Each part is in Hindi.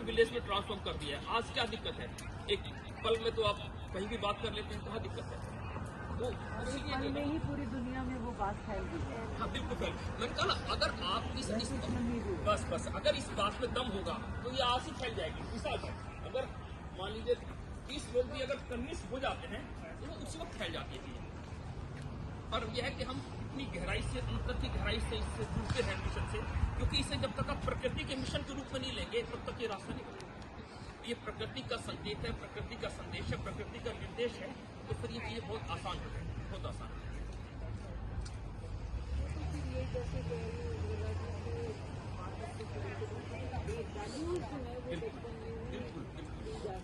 विलेज में ट्रांसफॉर्म कर दिया है। आज क्या दिक्कत है, एक पल में तो आप कहीं भी बात कर लेते हैं, कहाँ दिक्कत है। तो पल में ही पूरी दुनिया में वो बात फैल गई है। हाँ बिल्कुल फैल। मैंने कहा ना, अगर आप बस अगर इस बात में दम होगा तो ये आज ही फैल जाएगी। मिसाल है, अगर मान लीजिए 30 लोग भी अगर कन्विंस हो जाते हैं तो वो उसी वक्त फैल जाती है चीजें। और यह है कि हम इतनी गहराई से, अंतर की गहराई से इससे जुड़ते हैं मिशन से, क्योंकि इसे जब तक आप प्रकृति के मिशन के रूप में नहीं लेंगे तब तक ये रास्ता नहीं बनेगा। ये प्रकृति का संकेत है, प्रकृति का संदेश है, प्रकृति का निर्देश है, तो फिर ये चीजें बहुत आसान हो जाएगी, बहुत आसान हो जाएगी।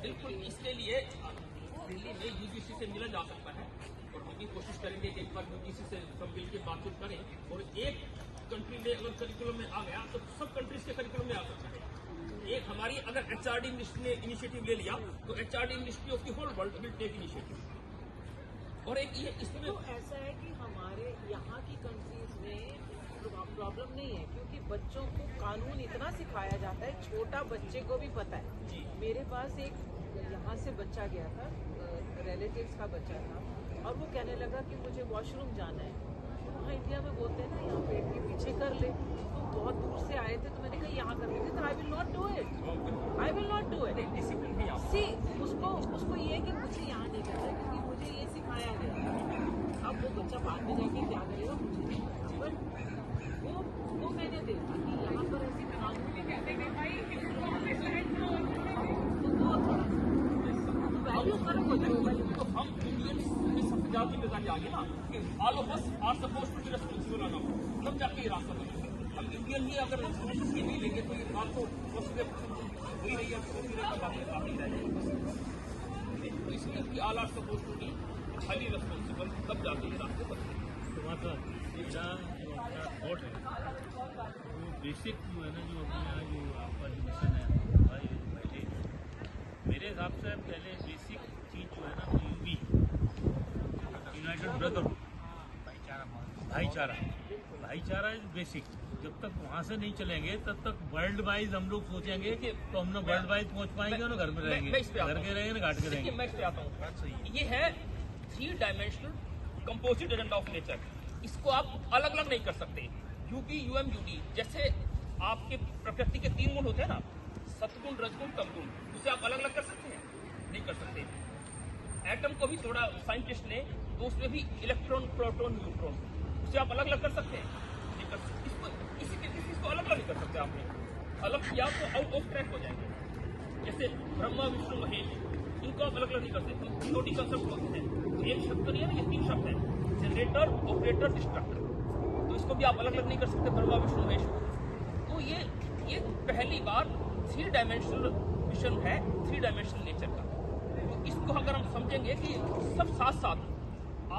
बिल्कुल, इसके लिए दिल्ली में यूजीसी से मिला जा सकता है और हम भी कोशिश करेंगे कि एक बार यूजीसी से सब मिल के बातचीत करें। और एक कंट्री में अगर करिकुलम में आ गया तो सब कंट्रीज के करिकुलम में आ सकता है। एक हमारी अगर एचआरडी मिनिस्ट्री ने इनिशिएटिव ले लिया तो HRD ministry of the whole world will take initiative. और एक ये इसमें तो ऐसा है कि हमारे यहाँ की कंट्रीज में प्रॉब्लम नहीं है, क्योंकि बच्चों को कानून इतना सिखाया जाता है, छोटा बच्चे को भी पता है। मेरे पास एक यहाँ से बच्चा गया था, रिलेटिव्स का बच्चा था, और वो कहने लगा कि मुझे वॉशरूम जाना है। तो वहाँ इंडिया में बोलते हैं ना, यहाँ पेट के पीछे कर ले। तो बहुत दूर से आए थे तो मैंने कहा यहाँ कर लेते, तो I will not do it, I will not do it. See उसको ये कि मुझे यहाँ नहीं करना, क्योंकि मुझे ये सिखाया गया। अब वो बच्चा बाद में जाके क्या करेगा मुझे नहीं पता, बट वो मैंने देखा कि यहाँ पर ऐसी कानून भी कहते हैं भाई तो वो थोड़ा वैल्यू फर्क हो जाएगा। तो हम इंडियंस में सबसे ज्यादा जिम्मेदारी आ गई ना कि all of us are supposed to be responsible on our, तब जाके ये रास्ता बनेगा। हम इंडियन ही अगर रिस्पांसिबिलिटी नहीं लेंगे तो ये बात तो वही रही है, बाकी रह जाएगी। तो इसलिए कि all are supposed to be highly responsible, तब जाके ये रास्ते बनेंगे। मेरा जो अपना थॉट है वो बेसिक जो है ना, जो अपने यहाँ जो आपका जो मिशन है भाई पहले, मेरे हिसाब से पहले बेसिक चीज़ जो है ना वो यूबी यूनाइटेड ब्रदरहुड, भाईचारा इज बेसिक। जब तक वहाँ से नहीं चलेंगे तब तक वर्ल्ड वाइज हम लोग सोचेंगे तो हम ना वर्ल्ड वाइज पहुँच पाएंगे और घर में रहेंगे, घर के रहेंगे ना घाट के रहेंगे। मैं इस पे आता हूँ, ये है 3 dimensional composite agenda of nature. इसको आप अलग अलग नहीं कर सकते। यूपी यूएमयूडी जैसे आपके प्रकृति के 3 गुण होते हैं ना, सतगुण, रजगुण, तमगुण, उसे आप अलग अलग कर सकते हैं? नहीं कर सकते। एटम को भी थोड़ा साइंटिस्ट ने, तो उसमें भी इलेक्ट्रॉन, प्रोटॉन, न्यूट्रॉन, उसे आप अलग अलग कर सकते हैं? नहीं कर सकते। इसको अलग अलग नहीं कर सकते। आपने अलग किया तो आउट ऑफ ट्रैक हो जाएंगे। जैसे ब्रह्मा, विष्णु, महेश, इनको आप अलग अलग नहीं कर सकते। छोटी कंसेप्ट होते हैं, एक शब्द नहीं है, ये 3 शब्द हैं, जनरेटर, ऑपरेटर, डिस्ट्रक्टर। तो इसको भी आप अलग अलग नहीं कर सकते, ब्रह्मा, विष्णु, महेश। तो ये पहली बार 3 डायमेंशनल मिशन है, 3 डायमेंशनल नेचर का। तो इसको अगर हम समझेंगे कि सब साथ साथ,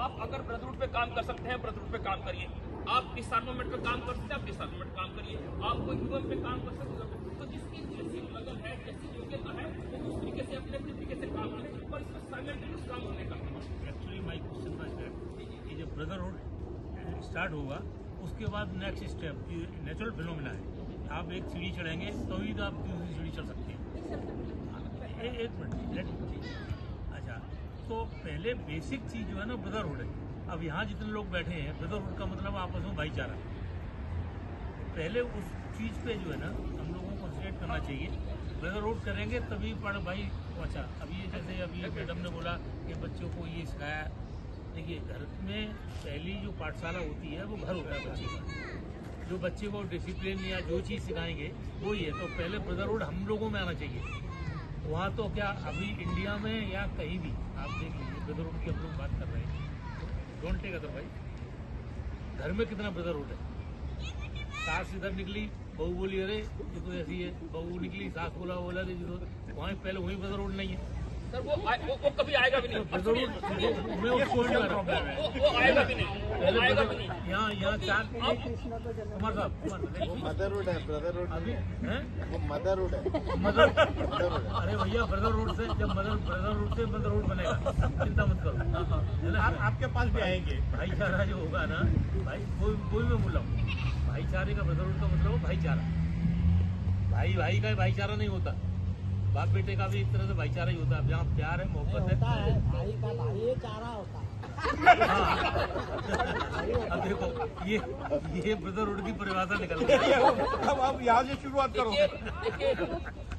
आप अगर ब्रदरहुड पे काम कर सकते हैं, ब्रदरहुड पे काम करिए। आप डिसआर्मामेंट पे काम कर सकते हैं, आप डिसआर्मामेंट काम करिए। आप कोई यूएन पे काम कर सकते हैं। तो जिसकी जैसी लगन है, जैसी योग्यता है, वो उस तरीके से अपने तरीके से काम करें और इसमें साइमल्टेनियस काम होने का। एक्चुअली माई क्वेश्चन था कि जब ब्रदरहुड स्टार्ट होगा उसके बाद नेक्स्ट स्टेप नेचुरल फिनोमिना है, आप एक सीढ़ी चढ़ेंगे तभी तो आप दूसरी सीढ़ी चढ़ सकते हैं। एक मिनट, अच्छा, तो पहले बेसिक चीज़ जो है ना ब्रदरहुड है। अब यहाँ जितने लोग बैठे हैं, ब्रदरहुड का मतलब आपस में भाईचारा। पहले उस चीज़ पे जो है ना हम लोगों को कंसंट्रेट करना चाहिए। ब्रदरहुड करेंगे तभी पढ़ भाई। अच्छा, अभी जैसे अभी मैडम ने बोला कि बच्चों को ये सिखाया, देखिए घर में पहली जो पाठशाला होती है वो घर होता है बच्चे का। जो बच्चे को डिसिप्लिन या जो चीज़ सिखाएंगे वो ही है। तो पहले ब्रदरहुड हम लोगों में आना चाहिए। वहाँ तो क्या अभी इंडिया में या कहीं भी आप देख लीजिए ब्रदरहुड की हम लोग बात कर रहे हैं, डोंट टेक अदरवाइज। घर में कितना ब्रदरहुड है? सास इधर निकली, बहू बोली अरे ये तो ऐसी है, बहू निकली, सास बोला अरे जो वहाँ पहले वहीं ब्रदरहुड नहीं है सर। वो कभी आएगा भी नहीं। मैं उस पॉइंट में वो आएगा भी नहीं, वो आएगा भी नहीं। यहाँ 4 कुमार साहब मदरहुड है, ब्रदरहुड अभी है, वो मदरहुड है। मदर अरे भैया ब्रदरहुड से जब ब्रदरहुड से मदरहुड बनेगा, चिंता मत करो। आपके पास भी आएंगे। भाईचारा जो होगा ना भाई, कोई मैं बोल रहा हूँ, भाईचारे का ब्रदरहुड का मतलब भाईचारा। भाई का भाईचारा नहीं होता। बाप बेटे का भी एक तरह से भाईचारा ही होता है, जहाँ प्यार है, मोहब्बत होता है। है भाई का भाई चारा होता है। हाँ। अब देखो ये ब्रदरहुड की परिभाषा निकल गई। अब आप यहाँ से शुरुआत करो। देखिए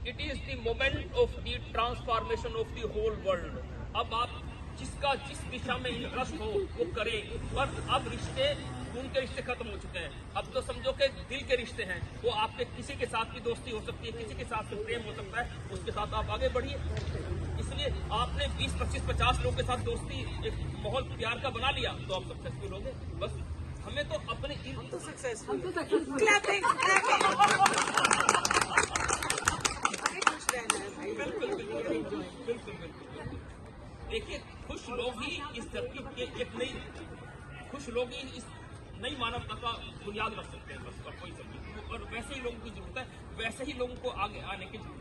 it is the moment of the transformation of the whole world. अब आप जिसका जिस दिशा में इंटरेस्ट हो वो करे, पर अब रिश्ते, खून के रिश्ते खत्म हो चुके हैं। अब तो समझो कि दिल के रिश्ते हैं, वो आपके किसी के साथ भी दोस्ती हो सकती है, किसी के साथ भी प्रेम हो सकता है, उसके साथ आप आगे बढ़िए। इसलिए आपने 20, 25, 50 लोगों के साथ दोस्ती, एक माहौल प्यार का बना लिया तो आप सक्सेसफुल होंगे। बस हमें तो अपने तो सक्सेसफुल बिल्कुल बिल्कुल। देखिए खुश लोग ही इस धरती के एक नई, खुश लोग ही इस नई मानवता का बुनियाद रख सकते हैं। बस और कोई समझिए, और वैसे ही लोगों की जरूरत है, वैसे ही लोगों को आगे आने की जरूरत है।